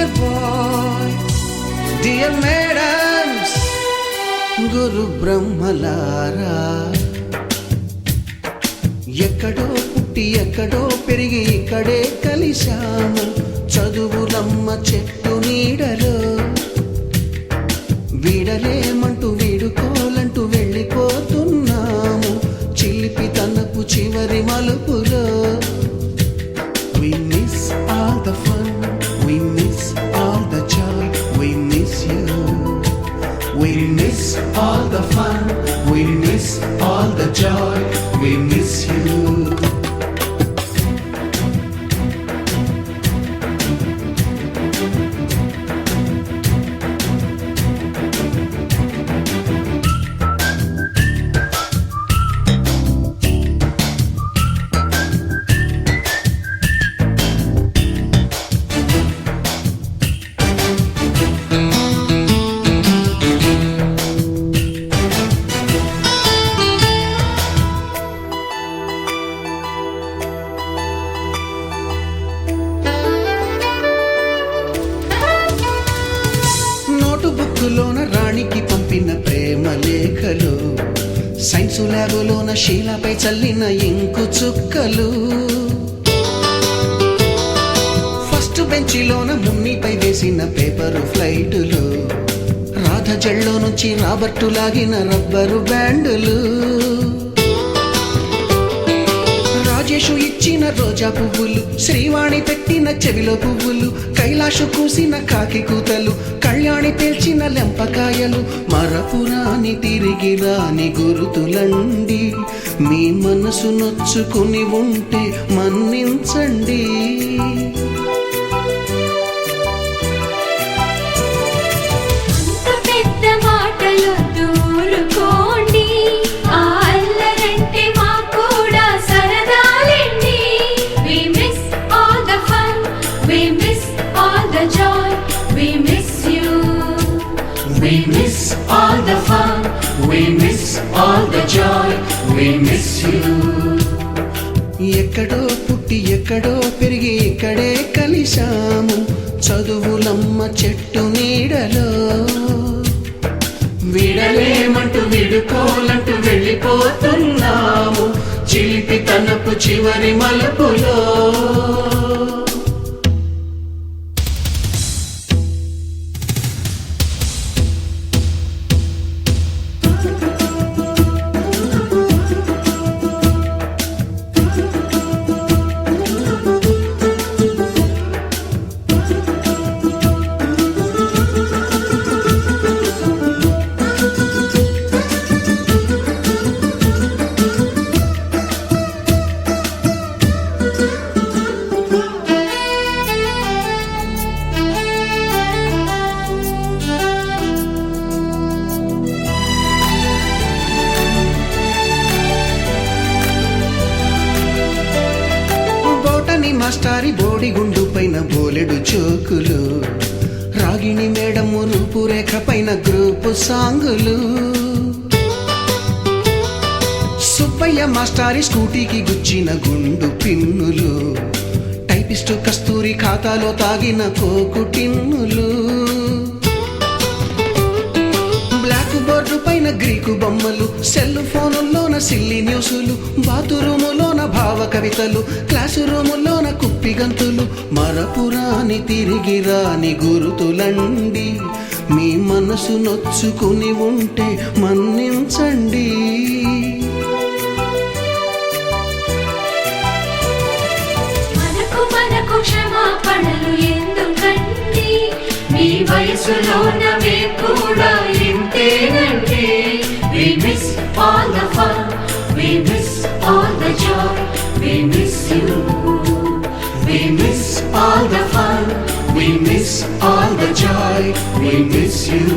Dear bye, dear madams, గురు బ్రహ్మలారా, ఎక్కడో పుట్టి ఎక్కడో పెరిగి ఇక్కడే కలిశాము చదువులమ్మ చెట్టు నీడలో. వీడలేమంటూ వీడుకోలంటూ వెళ్ళిపోతున్నాము చిలిపి తనపు చివరి మలుపులో. We miss all the fun, we miss all the joy, we miss you. We miss all the fun, we miss all the joy, we miss you. బుక్కులోన రాణికి పంపిన ప్రేమ లేఖలు, సైన్సు ల్యాబులోన శీలాపై చల్లిన ఇంకు చుక్కలు, ఫస్ట్ బెంచిలోన మున్నిపై వేసిన పేపరు ఫ్లైటులు, రాధ జల్లో నుంచి రాబర్టు లాగిన rubber బ్యాండులు, Rajesh ఇచ్చిన రోజా పువ్వులు, శ్రీవాణి పెట్టిన చెవిలో పువ్వులు, కైలాషు కూసిన కాకి కూతలు, కళ్యాణి పేల్చిన లెంపకాయలు, మరపురాని తిరిగి రాని గురుతులండి. మీ మనసు నొచ్చుకుని ఉంటే మన్నించండి. We miss all the fun, we miss all the joy, we miss you. ఎక్కడో పుట్టి ఎక్కడో పెరిగి ఇక్కడే కలిశాము చదువులమ్మ చెట్టు నీడలో. వీడలేమంటూ వీడుకోలంటూ వెళ్ళిపోతున్నాము చిలిపి తనపు చివరి మలుపులో. మాస్టారి బోడిగుండు పైన బోలెడు చోకులు, రాగిణి మేడము రూపురేఖ పైన గ్రూపు సాంగులు, సుబ్బయ్య మాస్టారి స్కూటీకి గుచ్చిన గుండు పిన్నులు, టైపిస్టు కస్తూరి ఖాతాలో తాగిన కోకు టిన్నులు, బ్లాక్ బోర్డు పైన గ్రీకు బొమ్మలు, సెల్ ఫోనుల్లోన సిల్లి న్యూసులు, బాతురూములోన భావ కవితలు, క్లాసు రూములోన కుప్పి గంతులు, మరపురాని తిరిగి రాని గురుతులండి. మీ మనసు నొచ్చుకుని ఉంటే మన్నించండి. మనకు క్షమాపణలు ఎందుకండి, మీ వయసులోనవే కూడా ఇంతేనండి. We miss all the fun, we miss all the joy, we miss you. We miss all the fun, we miss all the joy, we miss you.